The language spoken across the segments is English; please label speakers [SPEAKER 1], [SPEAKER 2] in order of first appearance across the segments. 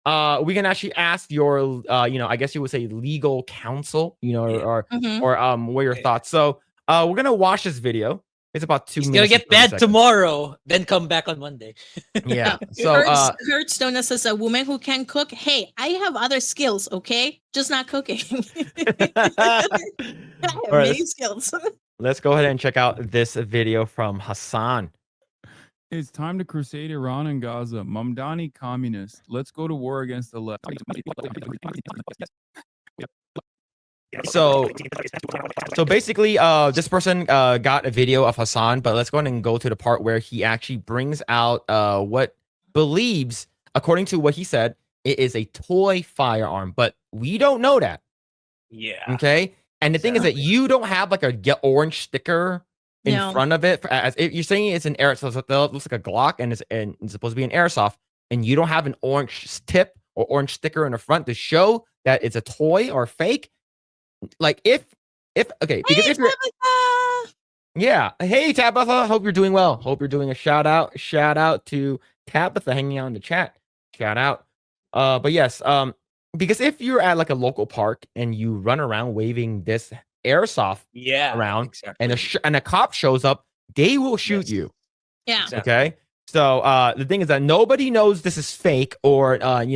[SPEAKER 1] we can actually ask your, I guess you would say legal counsel,
[SPEAKER 2] Mhm.
[SPEAKER 1] what are your thoughts? So, we're gonna watch this video. It's about 2
[SPEAKER 3] He's
[SPEAKER 1] minutes.
[SPEAKER 3] gonna get bad tomorrow, then come back on Monday.
[SPEAKER 1] Yeah. So,
[SPEAKER 2] Hearthstone says a woman who can cook. Hey, I have other skills, okay? Just not cooking. I have
[SPEAKER 1] All right,
[SPEAKER 2] many skills.
[SPEAKER 1] let's go ahead and check out this video from Hasan.
[SPEAKER 4] It's time to crusade Iran and Gaza. Mamdani communists. Let's go to war against the left.
[SPEAKER 1] So basically, this person got a video of Hasan, but let's go ahead and go to the part where he actually brings out what believes, according to what he said, it is a toy firearm, but we don't know that.
[SPEAKER 3] Yeah.
[SPEAKER 1] Okay. And the thing is that you don't have like a get orange sticker in front of it. As if you're saying it's an air, so it looks like a Glock, and it's supposed to be an airsoft, and you don't have an orange tip or orange sticker in the front to show that it's a toy or fake. Like if okay, because if you're yeah, hey Tabitha, hope you're doing well. Hope you're doing a shout out to Tabitha hanging out in the chat. Shout out. But yes, because if you're at like a local park and you run around waving this airsoft around, exactly. and a cop shows up, they will shoot you.
[SPEAKER 2] Yeah.
[SPEAKER 1] Exactly. Okay. So the thing is that nobody knows this is fake or an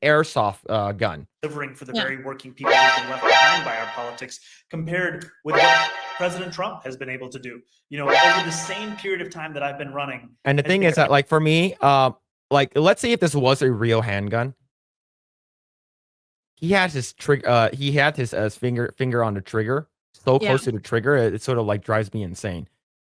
[SPEAKER 1] airsoft gun.
[SPEAKER 5] Delivering for the very working people who've been left behind by our politics, compared with what President Trump has been able to do. Over the same period of time that I've been running.
[SPEAKER 1] And the thing is that, like, for me, like, let's say if this was a real handgun, he had his trigger. He had his finger on the trigger, so close to the trigger, it sort of like drives me insane.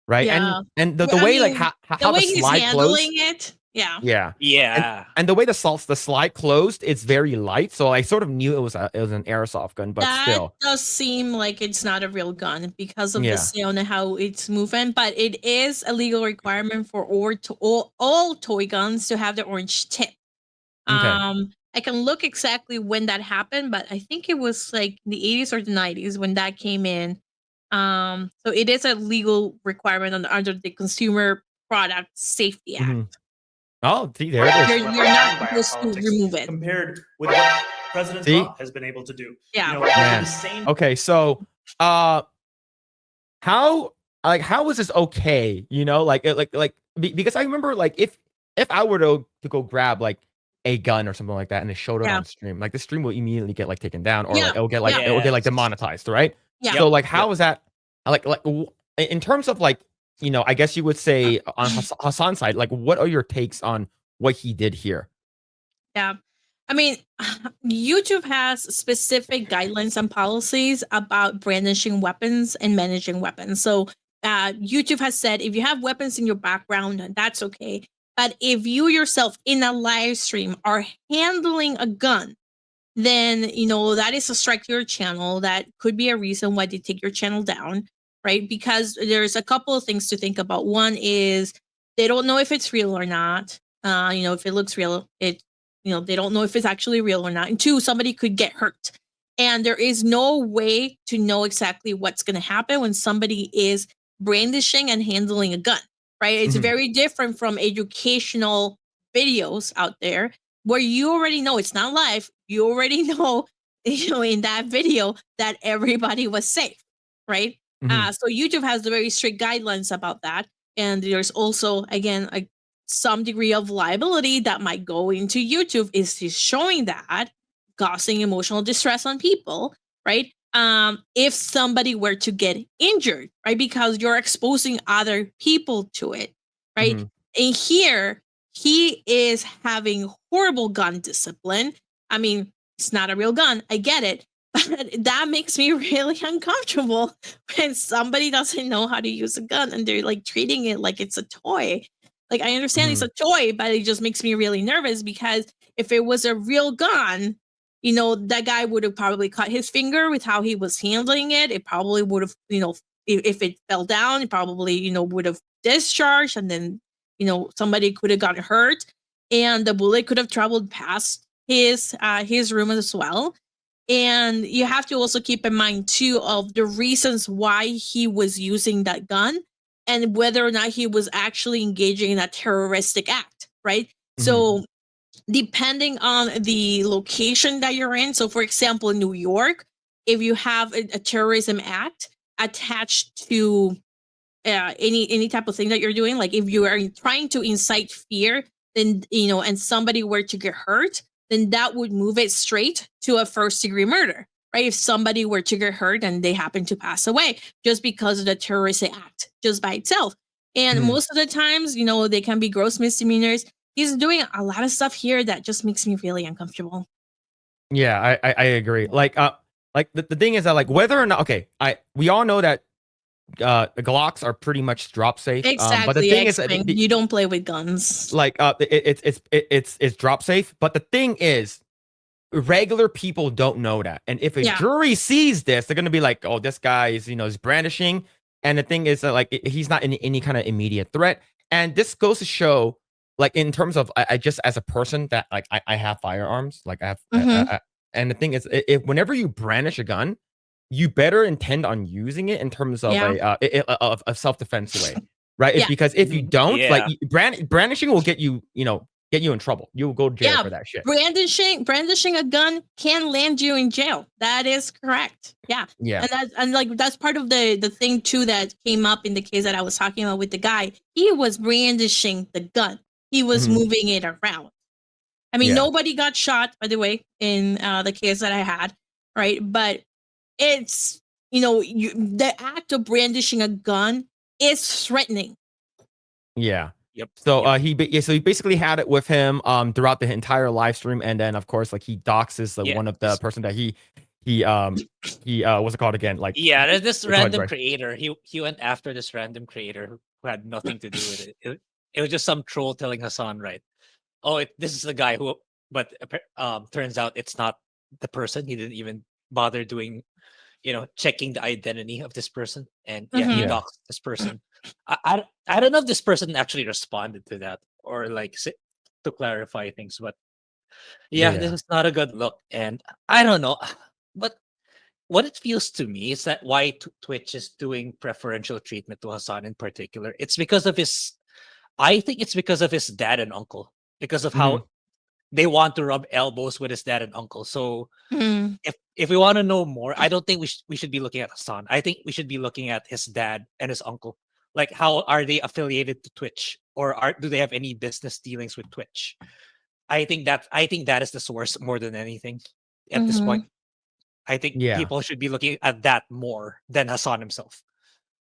[SPEAKER 1] Right.
[SPEAKER 2] Yeah.
[SPEAKER 1] And the way, like, how the slide closed.
[SPEAKER 2] It. Yeah.
[SPEAKER 1] Yeah.
[SPEAKER 3] Yeah.
[SPEAKER 1] And the way the slide closed, it's very light. So I sort of knew it was an airsoft gun, but still.
[SPEAKER 2] That does seem like it's not a real gun because of the sound and how it's moving. But it is a legal requirement for all toy guns to have the orange tip.
[SPEAKER 1] Okay.
[SPEAKER 2] I can look exactly when that happened, but I think it was like the 80s or the 90s when that came in. So it is a legal requirement under the Consumer Product Safety Act.
[SPEAKER 1] Mm-hmm. Oh, see, there it is.
[SPEAKER 2] You're not supposed to remove it.
[SPEAKER 5] Compared with what President Trump has been able to do.
[SPEAKER 2] Yeah.
[SPEAKER 5] The same.
[SPEAKER 1] Okay, so how is this okay? Because I remember, like, if I were to go grab like a gun or something like that and they showed it on stream, like the stream will immediately get like taken down, or like, it will get like demonetized, right?
[SPEAKER 2] Yeah.
[SPEAKER 1] So like, how is that like in terms of like, I guess you would say on Hasan's side, like, what are your takes on what he did here?
[SPEAKER 2] Yeah. I mean, YouTube has specific guidelines and policies about brandishing weapons and managing weapons. So YouTube has said if you have weapons in your background, that's okay. But if you yourself in a live stream are handling a gun, then, that is a strike to your channel. That could be a reason why they take your channel down, right? Because there's a couple of things to think about. One is they don't know if it's real or not. If it looks real, they don't know if it's actually real or not. And two, somebody could get hurt. And there is no way to know exactly what's going to happen when somebody is brandishing and handling a gun, right? It's very different from educational videos out there where you already know it's not live. You already know, in that video that everybody was safe, right? So YouTube has the very strict guidelines about that. And there's also, again, some degree of liability that might go into YouTube is showing that, causing emotional distress on people, right? If somebody were to get injured, right? Because you're exposing other people to it, right? And here, he is having horrible gun discipline. I mean, it's not a real gun. I get it. But that makes me really uncomfortable when somebody doesn't know how to use a gun and they're like treating it like it's a toy. Like, I understand it's a toy, but it just makes me really nervous because if it was a real gun, that guy would have probably cut his finger with how he was handling it. It probably would have, if it fell down, it probably, would have discharged, and then, somebody could have gotten hurt, and the bullet could have traveled past his room as well. And you have to also keep in mind too of the reasons why he was using that gun and whether or not he was actually engaging in a terroristic act, right? So depending on the location that you're in. So, for example, in New York, if you have a terrorism act attached to any type of thing that you're doing, like if you are trying to incite fear, then and somebody were to get hurt, then that would move it straight to a first-degree murder, right? If somebody were to get hurt and they happen to pass away just because of the terrorist act, just by itself. And most of the times, they can be gross misdemeanors. He's doing a lot of stuff here that just makes me really uncomfortable.
[SPEAKER 1] Yeah, I agree. Like the thing is that like whether or not we all know that the Glocks are pretty much drop safe.
[SPEAKER 2] Exactly.
[SPEAKER 1] But the thing is that
[SPEAKER 2] you don't play with guns.
[SPEAKER 1] like it's drop safe. But the thing is, regular people don't know that, and if a jury sees this, they're gonna be like, "Oh, this guy is brandishing." And the thing is that like he's not any kind of immediate threat. And this goes to show, like in terms of I just as a person that like I have firearms, like I have, and the thing is, if whenever you brandish a gun, you better intend on using it in terms of a self-defense way, right? It's because if you don't, like brandishing will get you in trouble. You will go to jail for that shit.
[SPEAKER 2] Brandishing a gun can land you in jail. That is correct. Yeah. And that's part of the thing too that came up in the case that I was talking about with the guy. He was brandishing the gun. He was moving it around. I mean, nobody got shot, by the way, in the case that I had, right? But it's the act of brandishing a gun is threatening.
[SPEAKER 1] Yeah.
[SPEAKER 3] Yep.
[SPEAKER 1] So he basically had it with him throughout the entire live stream, and then of course like he doxes one of the person that he what's it called again? Like
[SPEAKER 3] there's this random creator. He went after this random creator who had nothing to do with it. It was just some troll telling Hasan, right? Oh, this is the guy who, but turns out it's not the person. He didn't even bother doing, checking the identity of this person, and he doxed this person. I don't know if this person actually responded to that or like to clarify things, but this is not a good look, and I don't know. But what it feels to me is that why Twitch is doing preferential treatment to Hasan in particular. I think it's because of his dad and uncle, because of how they want to rub elbows with his dad and uncle. So if we want to know more, I don't think we should be looking at Hasan. I think we should be looking at his dad and his uncle. Like, how are they affiliated to Twitch, or do they have any business dealings with Twitch? I think that is the source more than anything at this point. I think people should be looking at that more than Hasan himself.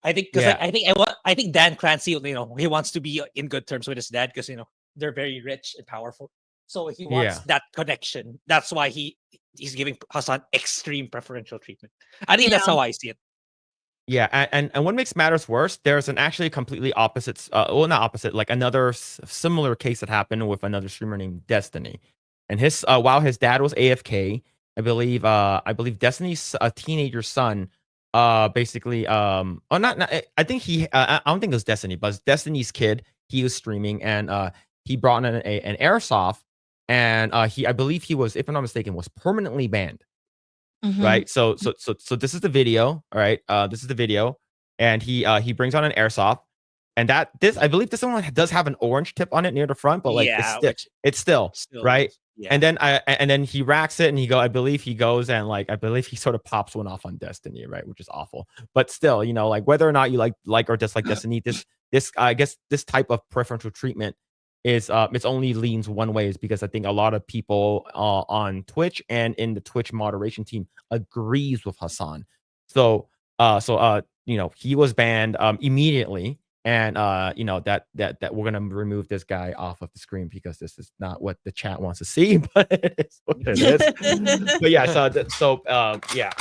[SPEAKER 3] I think because I think Dan Clancy, he wants to be in good terms with his dad because they're very rich and powerful. So he wants that connection. That's why he's giving Hasan extreme preferential treatment. I think that's how I see it.
[SPEAKER 1] Yeah, and what makes matters worse, there's an actually completely opposite, not opposite, like another similar case that happened with another streamer named Destiny, and while his dad was AFK, I believe Destiny's teenager son, basically, I think I don't think it was Destiny, but it was Destiny's kid. He was streaming, and he brought in an airsoft, and I believe he was, if I'm not mistaken, was permanently banned. Right. So this is the video. All right. This is the video, and he brings on an airsoft, and I believe this one does have an orange tip on it near the front, but like it's still right. Yeah. And then he racks it, and I believe he goes and I believe he sort of pops one off on Destiny, right, which is awful. But still, like whether or not you like or dislike Destiny, this I guess this type of preferential treatment is it's only leans one way, is because I think a lot of people on Twitch and in the Twitch moderation team agrees with Hasan. So he was banned immediately, and that we're gonna remove this guy off of the screen because this is not what the chat wants to see, but it's what it is. But yeah,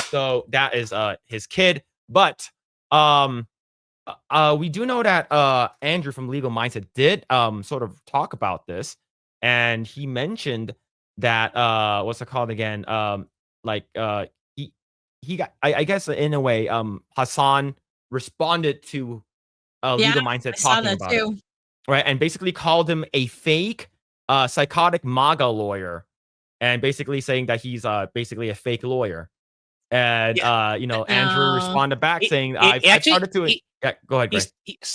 [SPEAKER 1] so that is his kid, but we do know that Andrew from Legal Mindset did sort of talk about this, and he mentioned that what's it called again? He got, I guess in a way, Hasan responded to Legal Mindset talking about it, right, and basically called him a fake psychotic MAGA lawyer, and basically saying that he's basically a fake lawyer. And Andrew responded back saying, "I started to." Go ahead, Grae.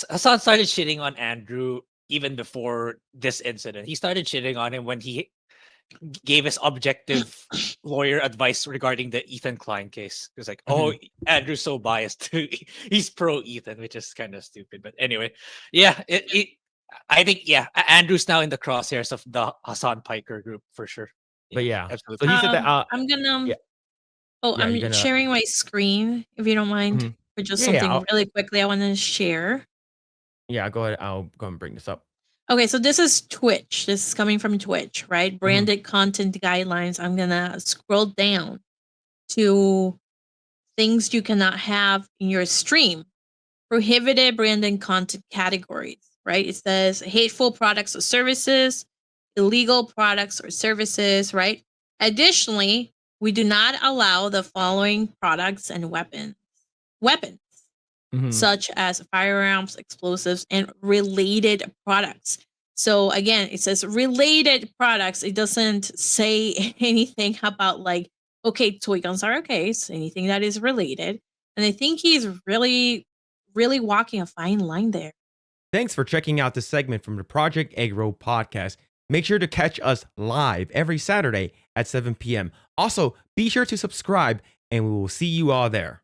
[SPEAKER 3] Hasan started shitting on Andrew even before this incident. He started shitting on him when he gave his objective lawyer advice regarding the Ethan Klein case. He was like, "Oh, Andrew's so biased. He's pro Ethan," which is kind of stupid. But anyway, yeah, I think Andrew's now in the crosshairs of the Hasan Piker group for sure.
[SPEAKER 1] But yeah,
[SPEAKER 3] absolutely.
[SPEAKER 1] so he said that.
[SPEAKER 2] I'm gonna.
[SPEAKER 1] yeah.
[SPEAKER 2] Oh,
[SPEAKER 1] Yeah,
[SPEAKER 2] I'm
[SPEAKER 1] you're gonna-
[SPEAKER 2] sharing my screen if you don't mind. For just
[SPEAKER 1] Yeah, yeah,
[SPEAKER 2] something
[SPEAKER 1] I'll-
[SPEAKER 2] really quickly, I want to share.
[SPEAKER 1] Yeah, go ahead. I'll go and bring this up.
[SPEAKER 2] Okay, so this is Twitch. This is coming from Twitch, right? Branded content guidelines. I'm gonna scroll down to things you cannot have in your stream. Prohibited branded content categories, right? It says hateful products or services, illegal products or services, right? Additionally, we do not allow the following products and weapons. Such as firearms, explosives, and related products. So again, it says related products. It doesn't say anything about like, okay, toy guns are okay. So anything that is related. And I think he's really, really walking a fine line there.
[SPEAKER 1] Thanks for checking out this segment from the Project Eggroll podcast. Make sure to catch us live every Saturday at 7 p.m. Also, be sure to subscribe, and we will see you all there.